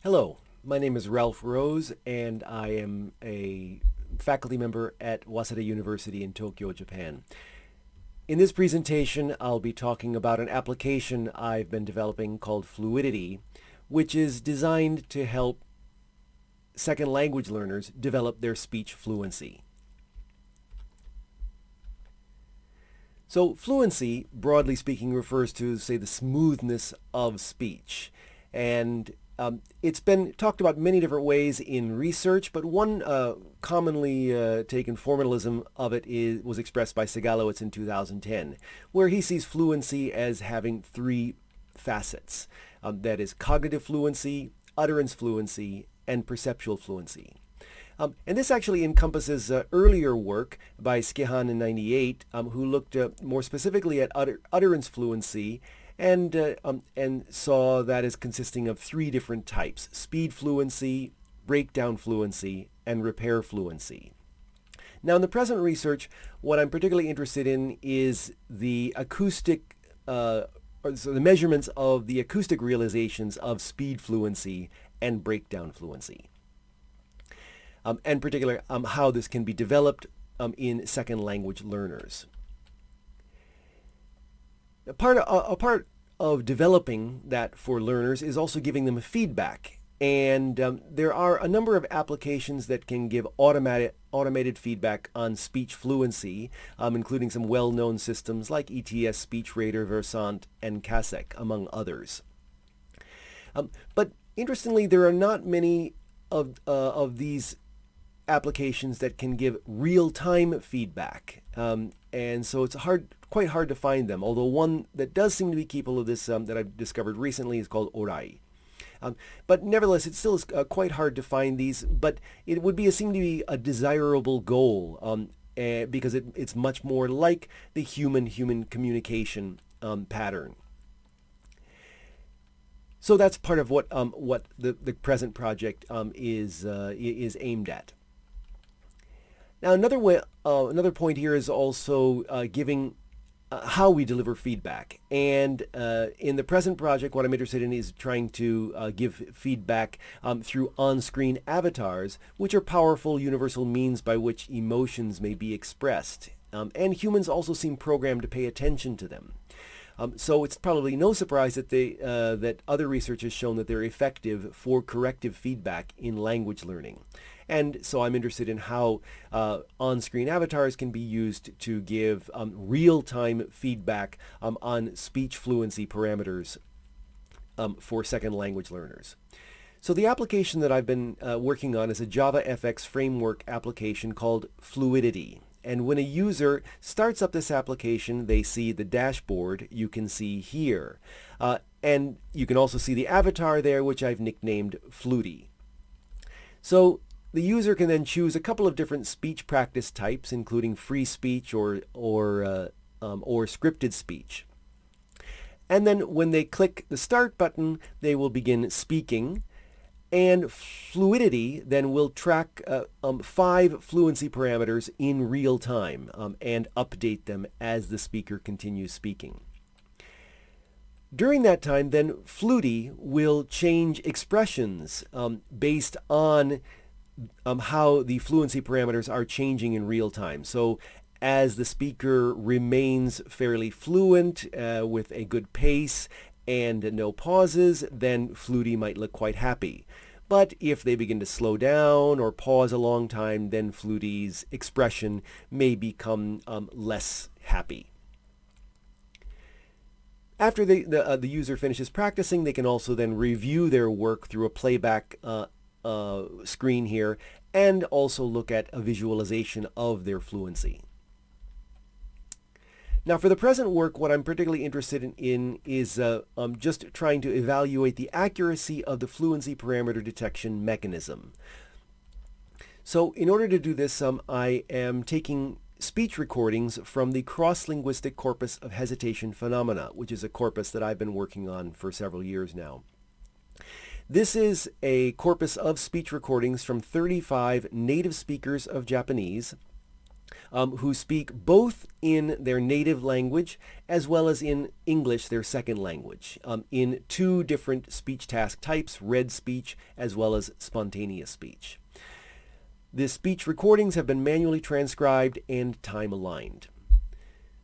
Hello, my name is Ralph Rose, and I am a faculty member at Waseda University in Tokyo, Japan. In this presentation, I'll be talking about an application I've been developing called Fluidity, which is designed to help second language learners develop their speech fluency. So fluency, broadly speaking, refers to, say, the smoothness of speech. And it's been talked about many different ways in research, but one commonly taken formalism of it was expressed by Segalowitz in 2010, where he sees fluency as having three facets. That is cognitive fluency, utterance fluency, and perceptual fluency. And this actually encompasses earlier work by Skihan in '98, who looked more specifically at utterance fluency and saw that as consisting of three different types: speed fluency, breakdown fluency, and repair fluency. Now, in the present research, what I'm particularly interested in is the acoustic, so the measurements of the acoustic realizations of speed fluency and breakdown fluency. And in particular, how this can be developed in second language learners. A part of developing that for learners is also giving them feedback. And there are a number of applications that can give automated feedback on speech fluency, including some well-known systems like ETS, SpeechRadar, Versant, and Kasek, among others. But interestingly, there are not many of these applications that can give real-time feedback, and so it's quite hard to find them, although one that does seem to be capable of this that I've discovered recently is called Orai. But nevertheless, it still is quite hard to find these, but it would seem to be a desirable goal because it's much more like the human communication pattern. So that's part of what the present project is aimed at. Now, another point here is also giving how we deliver feedback. And in the present project, what I'm interested in is trying to give feedback through on-screen avatars, which are powerful universal means by which emotions may be expressed. And humans also seem programmed to pay attention to them. So it's probably no surprise that that other research has shown that they're effective for corrective feedback in language learning. And so I'm interested in how on-screen avatars can be used to give real-time feedback on speech fluency parameters for second language learners. So the application that I've been working on is a JavaFX framework application called Fluidity. And when a user starts up this application, they see the dashboard you can see here. And you can also see the avatar there, which I've nicknamed Fluty. So the user can then choose a couple of different speech practice types, including free speech or scripted speech. And then when they click the Start button, they will begin speaking. And Fluidity then will track 5 fluency parameters in real time and update them as the speaker continues speaking. During that time, then Fluty will change expressions based on how the fluency parameters are changing in real time. So as the speaker remains fairly fluent with a good pace and no pauses, then Fluty might look quite happy. But if they begin to slow down or pause a long time, then Fluty's expression may become less happy. After the user finishes practicing, they can also then review their work through a playback screen here and also look at a visualization of their fluency. Now, for the present work, what I'm particularly interested in is just trying to evaluate the accuracy of the fluency parameter detection mechanism. So in order to do this, I am taking speech recordings from the cross-linguistic corpus of hesitation phenomena, which is a corpus that I've been working on for several years now. This is a corpus of speech recordings from 35 native speakers of Japanese, who speak both in their native language as well as in English, their second language, in two different speech task types, read speech as well as spontaneous speech. The speech recordings have been manually transcribed and time-aligned.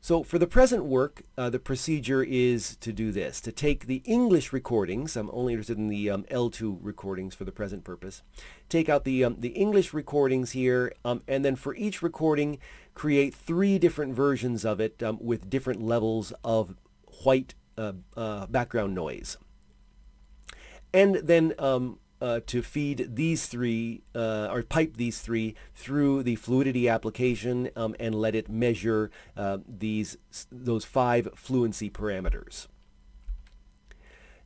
So for the present work, the procedure is to do this, to take the English recordings. I'm only interested in the L2 recordings for the present purpose. Take out the English recordings here, and then for each recording, create 3 different versions of it with different levels of white background noise. And then to feed these 3, or pipe these 3 through the Fluidity application and let it measure those 5 fluency parameters.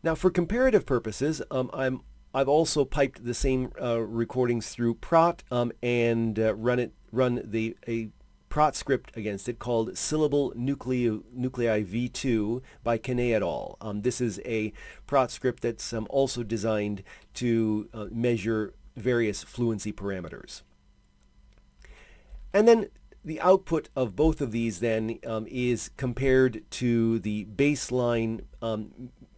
Now for comparative purposes, I've also piped the same recordings through Prot and run a Prot script against it called Syllable Nuclei V2 by Kane et al. This is a Prot script that's also designed to measure various fluency parameters. And then the output of both of these then is compared to the baseline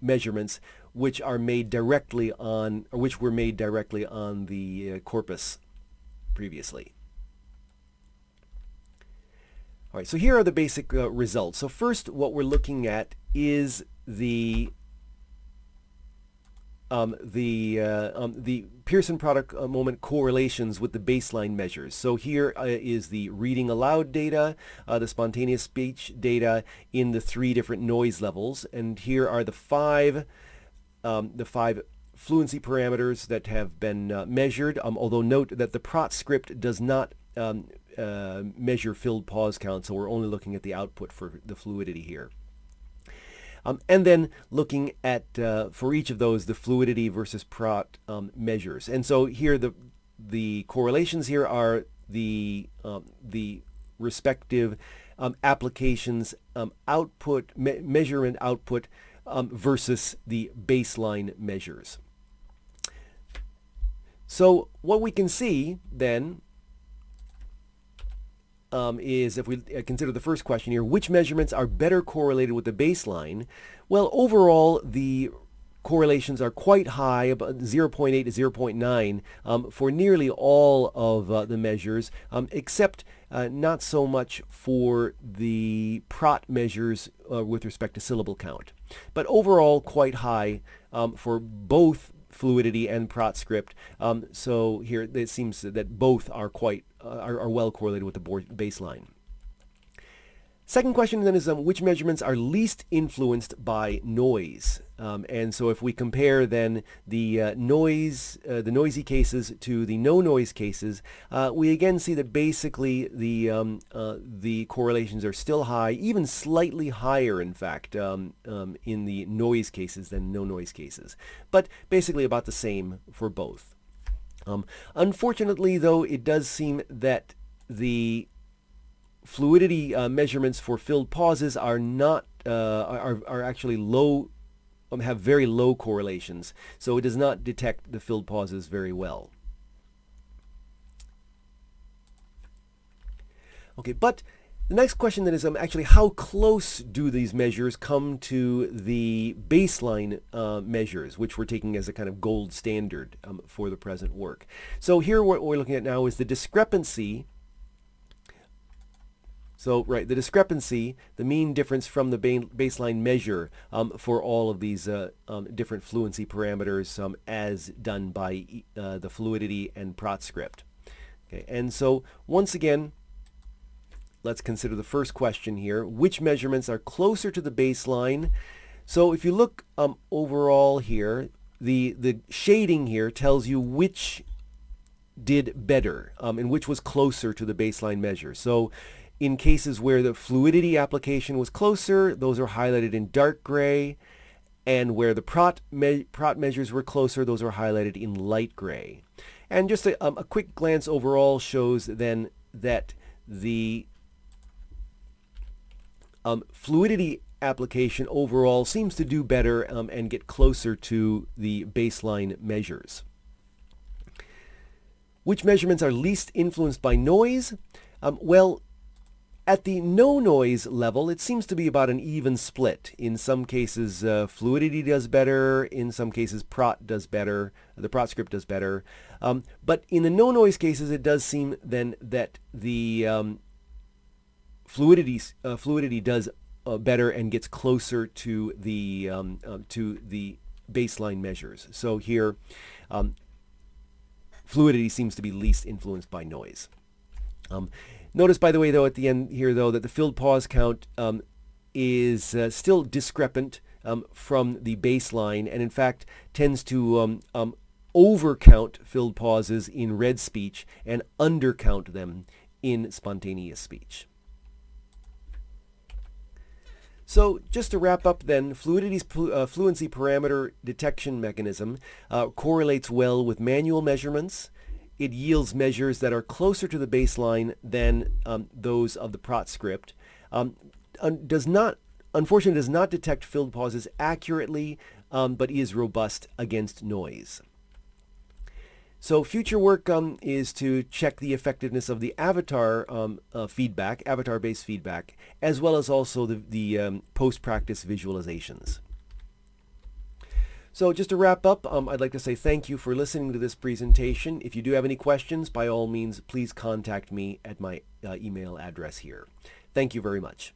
measurements which are made directly on, or which were made directly on the corpus previously. All right, so here are the basic results. So first, what we're looking at is the Pearson product moment correlations with the baseline measures. So here is the reading aloud data, the spontaneous speech data in the 3 different noise levels, and here are the 5 fluency parameters that have been measured. Although note that the Prot script does not measure filled pause count, so we're only looking at the output for the Fluidity here. And then looking at, for each of those, the Fluidity versus Prot measures. And so here the correlations here are the respective applications output, measurement output versus the baseline measures. So what we can see then is, if we consider the first question here, which measurements are better correlated with the baseline? Well, overall, the correlations are quite high, about 0.8 to 0.9 for nearly all of the measures, except not so much for the Prot measures with respect to syllable count. But overall, quite high for both Fluidity and Prot script. So here it seems that both are quite are well correlated with the baseline. Second question then is which measurements are least influenced by noise? And so if we compare then the noisy cases to the no noise cases, we again see that basically the correlations are still high, even slightly higher in fact in the noise cases than no noise cases, but basically about the same for both. Unfortunately though, it does seem that the Fluidity measurements for filled pauses are not are actually low, have very low correlations, so it does not detect the filled pauses very well. Okay, but the next question then is actually how close do these measures come to the baseline measures, which we're taking as a kind of gold standard for the present work. So here what we're looking at now is the discrepancy. So, right, the discrepancy, the mean difference from the baseline measure for all of these different fluency parameters as done by the Fluidity and Prot script. Okay, and so once again, let's consider the first question here. Which measurements are closer to the baseline? So if you look overall here, the shading here tells you which did better and which was closer to the baseline measure. So in cases where the Fluidity application was closer, those are highlighted in dark gray, and where the Prot measures were closer, those are highlighted in light gray. And just a quick glance overall shows then that the Fluidity application overall seems to do better and get closer to the baseline measures. Which measurements are least influenced by noise? Well, At the no noise level, it seems to be about an even split. In some cases, Fluidity does better. In some cases, Prot does better. The Prot script does better. But in the no noise cases, it does seem then that the Fluidity does better and gets closer to the baseline measures. So here, Fluidity seems to be least influenced by noise. Notice, by the way, though, at the end here, though, that the filled pause count is still discrepant from the baseline, and in fact tends to overcount filled pauses in read speech and undercount them in spontaneous speech. So just to wrap up then, Fluidity's fluency parameter detection mechanism correlates well with manual measurements. It yields measures that are closer to the baseline than those of the Prot script. Unfortunately, does not detect filled pauses accurately, but is robust against noise. So future work is to check the effectiveness of the avatar feedback, avatar-based feedback, as well as also the post-practice visualizations. So just to wrap up, I'd like to say thank you for listening to this presentation. If you do have any questions, by all means, please contact me at my email address here. Thank you very much.